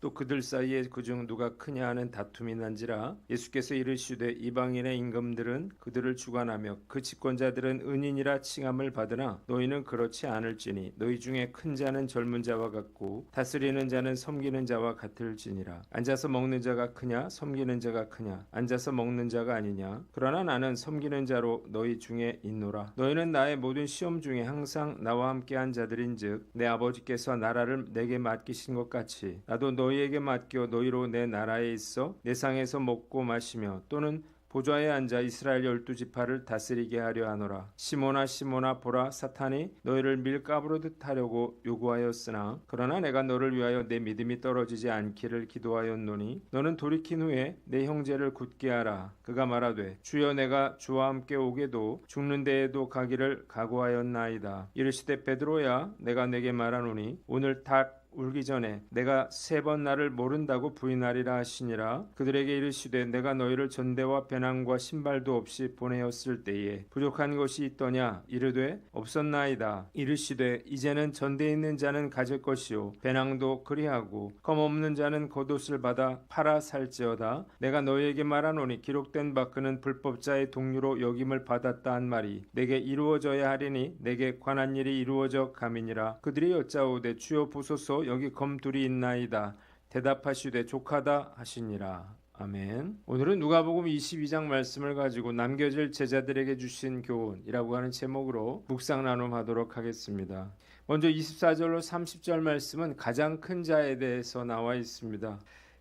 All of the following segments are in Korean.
또 그들 사이에 그중 누가 크냐 하는 다툼이 난지라 예수께서 이르시되 이방인의 임금들은 그들을 주관하며 그 집권자들은 은인이라 칭함을 받으나 너희는 그렇지 않을지니 너희 중에 큰 자는 젊은 자와 같고 다스리는 자는 섬기는 자와 같을지니라. 앉아서 먹는 자가 크냐 섬기는 자가 크냐? 앉아서 먹는 자가 아니냐? 그러나 나는 섬기는 자로 너희 중에 있노라. 너희는 나의 모든 시험 중에 항상 나와 함께한 자들인즉 내 아버지께서 나라를 내게 맡기신 것 같이 나도 너희에게 맡겨 너희로 내 나라에 있어 내 상에서 먹고 마시며 또는 보좌에 앉아 이스라엘 12지파를 다스리게 하려 하노라. 시몬아 시몬아 보라 사탄이 너희를 밀가부르듯 하려고 요구하였으나 그러나 내가 너를 위하여 내 믿음이 떨어지지 않기를 기도하였노니 너는 돌이킨 후에 내 형제를 굳게 하라. 그가 말하되 주여 내가 주와 함께 오게도 죽는 데에도 가기를 각오하였나이다. 이르시되 베드로야 내가 내게 말하노니 오늘 닭 울기 전에 내가 3번 나를 모른다고 부인하리라 하시니라. 그들에게 이르시되 내가 너희를 전대와 배낭과 신발도 없이 보내었을 때에 부족한 것이 있더냐? 이르되 없었나이다. 이르시되 이제는 전대에 있는 자는 가질 것이요 배낭도 그리하고 검 없는 자는 겉옷을 받아 팔아 살지어다. 내가 너희에게 말하노니 기록된 바 그는 불법자의 동류로 여김을 받았다 한 말이 내게 이루어져야 하리니 내게 관한 일이 이루어져 감이니라. 그들이 여짜오되 주여 보소서 여기 검 둘이 있나이다. 대답하시되 족하다 하시니라. 아멘. 오늘은 누가복음 22장 말씀을 가지고 남겨질 제자들에게 주신 교훈이라고 하는 제목으로 묵상 나눔하도록 하겠습니다. 먼저 24절로 30절 말씀은 가장 큰 자에 대해서 나와 있습니다.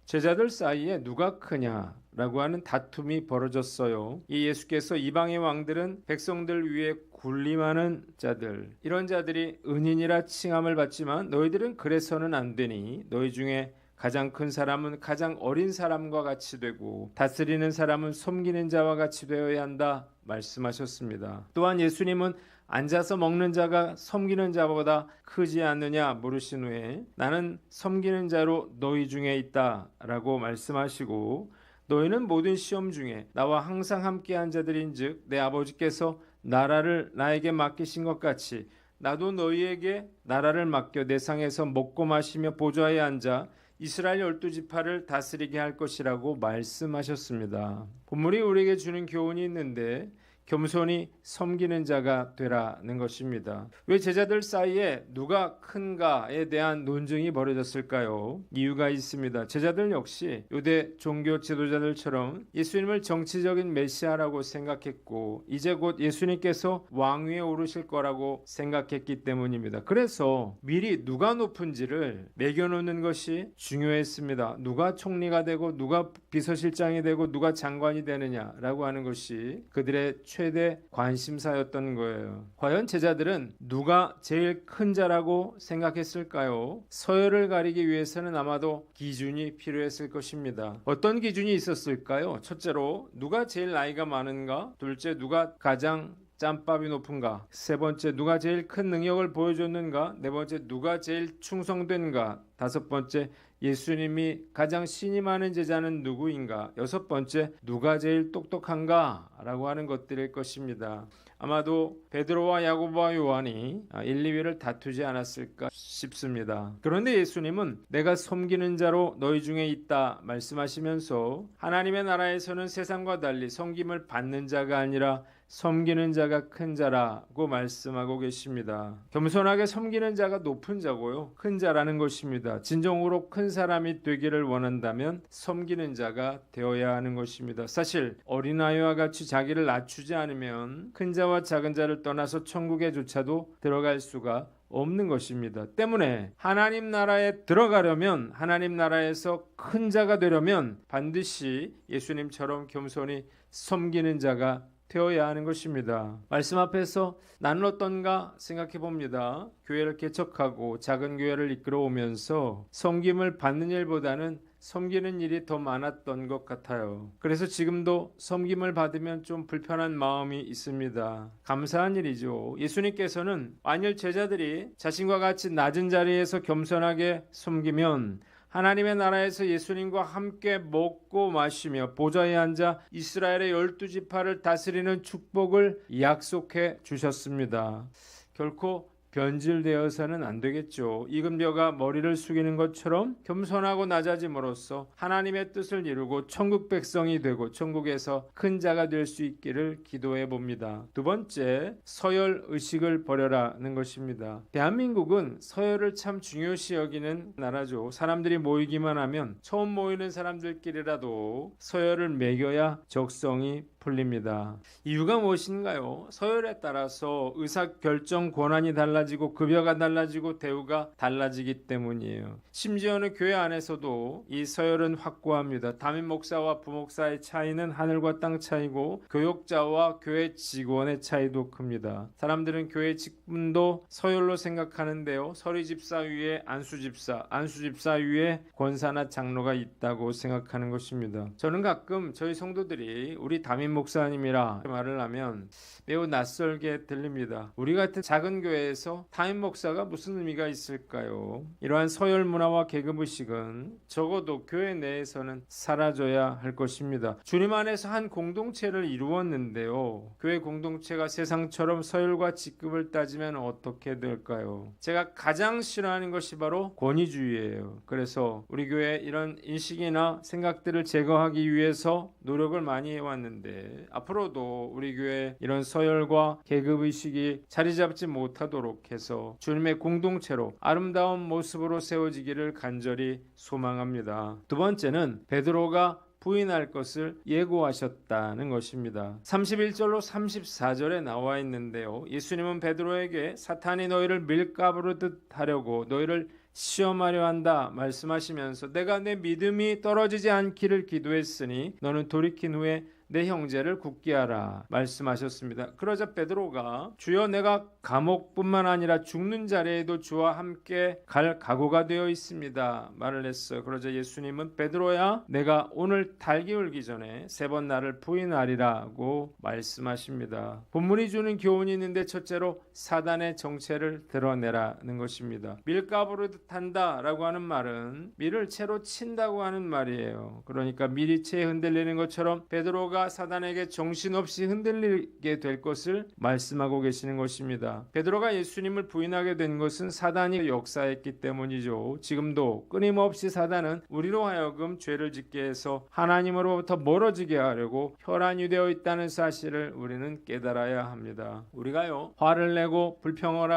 제자들 사이에 누가 크냐라고 하는 다툼이 벌어졌어요. 이 예수께서 이방의 왕들은 백성들 위에 군림하는 자들, 이런 자들이 은인이라 칭함을 받지만 너희들은 그래서는 안 되니 너희 중에 가장 큰 사람은 가장 어린 사람과 같이 되고 다스리는 사람은 섬기는 자와 같이 되어야 한다 말씀하셨습니다. 또한 예수님은 앉아서 먹는 자가 섬기는 자보다 크지 않느냐 물으신 후에 나는 섬기는 자로 너희 중에 있다 라고 말씀하시고 너희는 모든 시험 중에 나와 항상 함께한 자들인즉 내 아버지께서 나라를 나에게 맡기신 것 같이 나도 너희에게 나라를 맡겨 내 상에서 먹고 마시며 보좌에 앉아 이스라엘 12지파를 다스리게 할 것이라고 말씀하셨습니다. 본문이 우리에게 주는 교훈이 있는데 겸손히 섬기는 자가 되라는 것입니다. 왜 제자들 사이에 누가 큰가에 대한 논쟁이 벌어졌을까요? 이유가 있습니다. 제자들 역시 유대 종교 지도자들처럼 예수님을 정치적인 메시아라고 생각했고 이제 곧 예수님께서 왕위에 오르실 거라고 생각했기 때문입니다. 그래서 미리 누가 높은지를 매겨놓는 것이 중요했습니다. 누가 총리가 되고 누가 비서실장이 되고 누가 장관이 되느냐라고 하는 것이 그들의 최대 관심사였던 거예요. 과연 제자들은 누가 제일 큰 자라고 생각했을까요? 서열을 가리기 위해서는 아마도 기준이 필요했을 것입니다. 어떤 기준이 있었을까요? 첫째로 누가 제일 나이가 많은가? 둘째 누가 가장 짬밥이 높은가? 세 번째 누가 제일 큰 능력을 보여줬는가? 네 번째 누가 제일 충성된가? 다섯 번째 예수님이 가장 신이 많은 제자는 누구인가? 여섯 번째 누가 제일 똑똑한가? 라고 하는 것들일 것입니다. 아마도 베드로와 야고보와 요한이 1, 2위를 다투지 않았을까 싶습니다. 그런데 예수님은 내가 섬기는 자로 너희 중에 있다 말씀하시면서 하나님의 나라에서는 세상과 달리 섬김을 받는 자가 아니라 섬기는 자가 큰 자라고 말씀하고 계십니다. 겸손하게 섬기는 자가 높은 자고요. 큰 자라는 것입니다. 진정으로 큰 사람이 되기를 원한다면 섬기는 자가 되어야 하는 것입니다. 사실 어린아이와 같이 자기를 낮추지 않으면 큰 자와 작은 자를 떠나서 천국에조차도 들어갈 수가 없는 것입니다. 때문에 하나님 나라에 들어가려면 하나님 나라에서 큰 자가 되려면 반드시 예수님처럼 겸손히 섬기는 자가 되어야 하는 것입니다. 말씀 앞에서 나는 어떤가 생각해 봅니다. 교회를 개척하고 작은 교회를 이끌어 오면서 섬김을 받는 일보다는 섬기는 일이 더 많았던 것 같아요. 그래서 지금도 섬김을 받으면 좀 불편한 마음이 있습니다. 감사한 일이죠. 예수님께서는 만일 제자들이 자신과 같이 낮은 자리에서 겸손하게 섬기면 하나님의 나라에서 예수님과 함께 먹고 마시며 보좌에 앉아 이스라엘의 12지파를 다스리는 축복을 약속해 주셨습니다. 결코 변질되어서는 안 되겠죠. 이금벼가 머리를 숙이는 것처럼 겸손하고 낮아짐으로써 하나님의 뜻을 이루고 천국 백성이 되고 천국에서 큰 자가 될 수 있기를 기도해 봅니다. 두 번째, 서열 의식을 버려라는 것입니다. 대한민국은 서열을 참 중요시 여기는 나라죠. 사람들이 모이기만 하면 처음 모이는 사람들끼리라도 서열을 매겨야 적성이 풀립니다. 이유가 무엇인가요? 서열에 따라서 의사결정 권한이 달라지고 급여가 달라지고 대우가 달라지기 때문이에요. 심지어는 교회 안에서도 이 서열은 확고합니다. 담임 목사와 부목사의 차이는 하늘과 땅 차이고 교역자와 교회 직원의 차이도 큽니다. 사람들은 교회 직분도 서열로 생각하는데요. 서리집사 위에 안수집사, 안수집사 위에 권사나 장로가 있다고 생각하는 것입니다. 저는 가끔 저희 성도들이 우리 담임 목사님이라 말을 하면 매우 낯설게 들립니다. 우리 같은 작은 교회에서 담임 목사가 무슨 의미가 있을까요? 이러한 서열 문화와 계급의식은 적어도 교회 내에서는 사라져야 할 것입니다. 주님 안에서 한 공동체를 이루었는데요. 교회 공동체가 세상처럼 서열과 직급을 따지면 어떻게 될까요? 제가 가장 싫어하는 것이 바로 권위주의예요. 그래서 우리 교회 이런 인식이나 생각들을 제거하기 위해서 노력을 많이 해왔는데 앞으로도 우리 교회 이런 서열과 계급의식이 자리 잡지 못하도록 해서 주님의 공동체로 아름다운 모습으로 세워지기를 간절히 소망합니다. 두 번째는 베드로가 부인할 것을 예고하셨다는 것입니다. 31절로 34절에 나와 있는데요. 예수님은 베드로에게 사탄이 너희를 밀가부르듯 하려고 너희를 시험하려 한다 말씀하시면서 내가 내 믿음이 떨어지지 않기를 기도했으니 너는 돌이킨 후에 내 형제를 굳게 하라 말씀하셨습니다. 그러자 베드로가 주여 내가 감옥뿐만 아니라 죽는 자리에도 주와 함께 갈 각오가 되어 있습니다 말을 했어요. 그러자 예수님은 베드로야 내가 오늘 달기 울기 전에 3번 나를 부인하리라고 말씀하십니다. 본문이 주는 교훈이 있는데 첫째로 사단의 정체를 드러내라는 것입니다. 밀가부르듯 한다라고 하는 말은 밀을 채로 친다고 하는 말이에요. 그러니까 밀이 채 흔들리는 것처럼 베드로가 사단에게 정신없이 흔들리게 될 것을 말씀하고 계시는 것입니다. 베드로가 예수님을 부인하게 된 것은 사단이 역사했기 때문이죠. 지금도 끊임없이 사단은 우리로 하여금 죄를 짓게 해서 하나님으로부터 멀어지게 하려고 혈안이 되어 있다는 사실을 우리는 깨달아야 합니다. 우리가요 화를 내고 불평을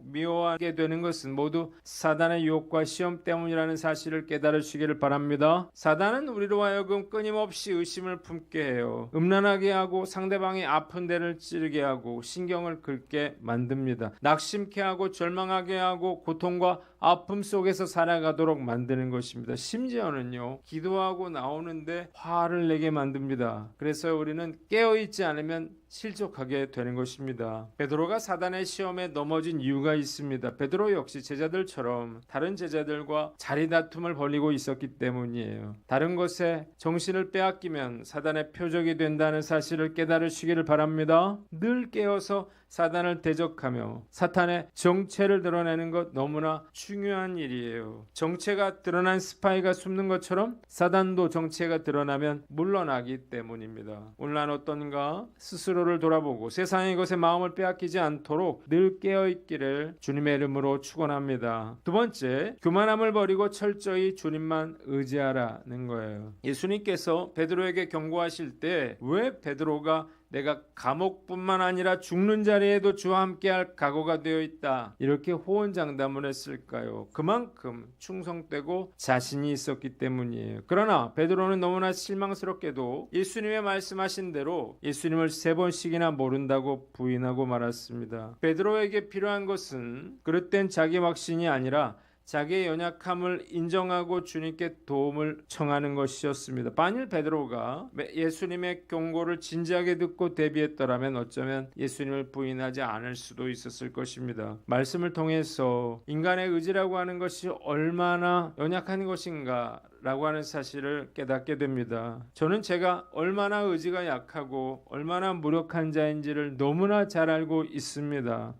미워하게 되는 것은 모두 사단의 유혹과 시험 때문이라는 사실을 깨달으시기를 바랍니다. 사단은 우리로 하여금 끊임없이 의심을 품게 해요. 음란하게 하고 상대방이 아픈 데를 찌르게 하고 신경을 긁게 만듭니다. 낙심케 하고 절망하게 하고 고통과 아픔 속에서 살아가도록 만드는 것입니다. 심지어는요 기도하고 나오는데 화를 내게 만듭니다. 그래서 우리는 깨어있지 않으면 실족하게 되는 것입니다. 베드로가 사단의 시험에 넘어진 이유가 있습니다. 베드로 역시 제자들처럼 다른 제자들과 자리 다툼을 벌이고 있었기 때문이에요. 다른 것에 정신을 빼앗기면 사단의 표적이 된다는 사실을 깨달으시기를 바랍니다. 늘 깨어서 사단을 대적하며 사탄의 정체를 드러내는 것 너무나 중요한 일이에요. 정체가 드러난 스파이가 숨는 것처럼 사단도 정체가 드러나면 물러나기 때문입니다. 오늘 난 어떤가 스스로를 돌아보고 세상의 것에 마음을 빼앗기지 않도록 늘 깨어있기를 주님의 이름으로 축원합니다. 두 번째, 교만함을 버리고 철저히 주님만 의지하라는 거예요. 예수님께서 베드로에게 경고하실 때 왜 베드로가 내가 감옥뿐만 아니라 죽는 자리에도 주와 함께할 각오가 되어 있다 이렇게 호언장담을 했을까요? 그만큼 충성되고 자신이 있었기 때문이에요. 그러나 베드로는 너무나 실망스럽게도 예수님의 말씀하신 대로 예수님을 3번씩이나 모른다고 부인하고 말았습니다. 베드로에게 필요한 것은 그릇된 자기 확신이 아니라 자기의 연약함을 인정하고 주님께 도움을 청하는 것이었습니다. 만일 베드로가 예수님의 경고를 진지하게 듣고 대비했더라면 어쩌면 예수님을 부인하지 않을 수도 있었을 것입니다. 말씀을 통해서 인간의 의지라고 하는 것이 얼마나 연약한 것인가 라고 하는 사실을 깨닫게 됩니다. 저는 제가 얼마나 의지가 약하고 얼마나 무력한 자인지를 너무나 잘 알고 있습니다.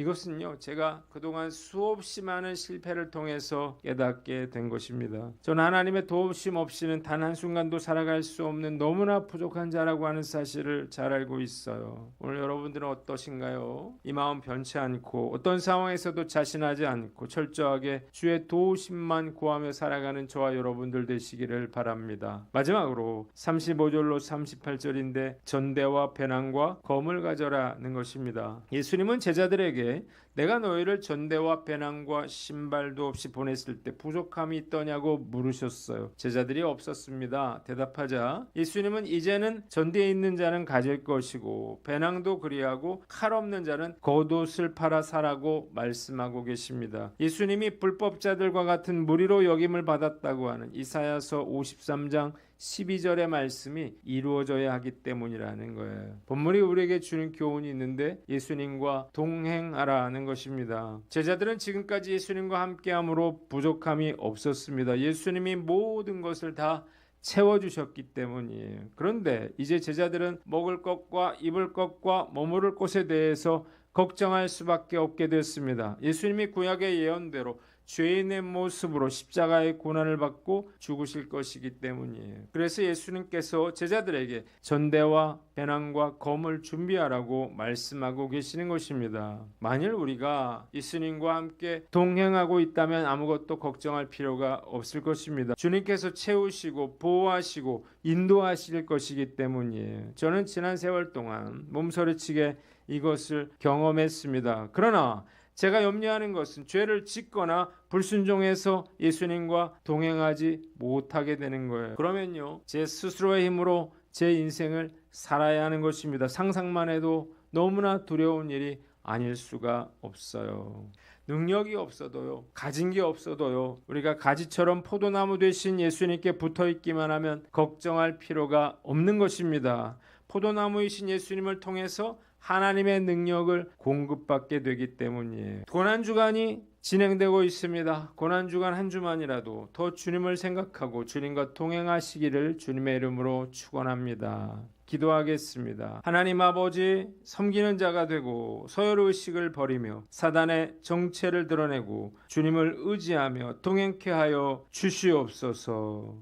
이것은요, 제가 그동안 수없이 많은 실패를 통해서 깨닫게 된 것입니다. 저는 하나님의 도우심 없이는 단 한순간도 살아갈 수 없는 너무나 부족한 자라고 하는 사실을 잘 알고 있어요. 오늘 여러분들은 어떠신가요? 이 마음 변치 않고 어떤 상황에서도 자신하지 않고 철저하게 주의 도우심만 구하며 살아가는 저와 여러분들 되시기를 바랍니다. 마지막으로 35절로 38절인데 전대와 배낭과 검을 가져라는 것입니다. 예수님은 제자들에게 내가 너희를 전대와 배낭과 신발도 없이 보냈을 때 부족함이 있더냐고 물으셨어요. 제자들이 없었습니다. 대답하자 예수님은 이제는 전대에 있는 자는 가질 것이고 배낭도 그리하고 칼 없는 자는 겉옷을 팔아 사라고 말씀하고 계십니다. 예수님이 불법자들과 같은 무리로 여김을 받았다고 하는 이사야서 53장 12절의 말씀이 이루어져야 하기 때문이라는 거예요. 본문이 우리에게 주는 교훈이 있는데 예수님과 동행하라는 것입니다. 제자들은 지금까지 예수님과 함께함으로 부족함이 없었습니다. 예수님이 모든 것을 다 채워주셨기 때문이에요. 그런데 이제 제자들은 먹을 것과 입을 것과 머무를 곳에 대해서 걱정할 수밖에 없게 됐습니다. 예수님이 구약의 예언대로 죄인의 모습으로 십자가의 고난을 받고 죽으실 것이기 때문이에요. 그래서 예수님께서 제자들에게 전대와 배낭과 검을 준비하라고 말씀하고 계시는 것입니다. 만일 우리가 예수님과 함께 동행하고 있다면 아무것도 걱정할 필요가 없을 것입니다. 주님께서 채우시고 보호하시고 인도하실 것이기 때문이에요. 저는 지난 세월 동안 몸서리치게 이것을 경험했습니다. 그러나 제가 염려하는 것은 죄를 짓거나 불순종해서 예수님과 동행하지 못하게 되는 거예요. 그러면요, 제 스스로의 힘으로 제 인생을 살아야 하는 것입니다. 상상만 해도 너무나 두려운 일이 아닐 수가 없어요. 능력이 없어도요, 가진 게 없어도요, 우리가 가지처럼 포도나무 되신 예수님께 붙어있기만 하면 걱정할 필요가 없는 것입니다. 포도나무이신 예수님을 통해서 하나님의 능력을 공급받게 되기 때문이에요. 고난주간이 진행되고 있습니다. 고난주간 한 주만이라도 더 주님을 생각하고 주님과 동행하시기를 주님의 이름으로 축원합니다. 기도하겠습니다. 하나님 아버지, 섬기는 자가 되고 서열의식을 버리며 사단의 정체를 드러내고 주님을 의지하며 동행케 하여 주시옵소서.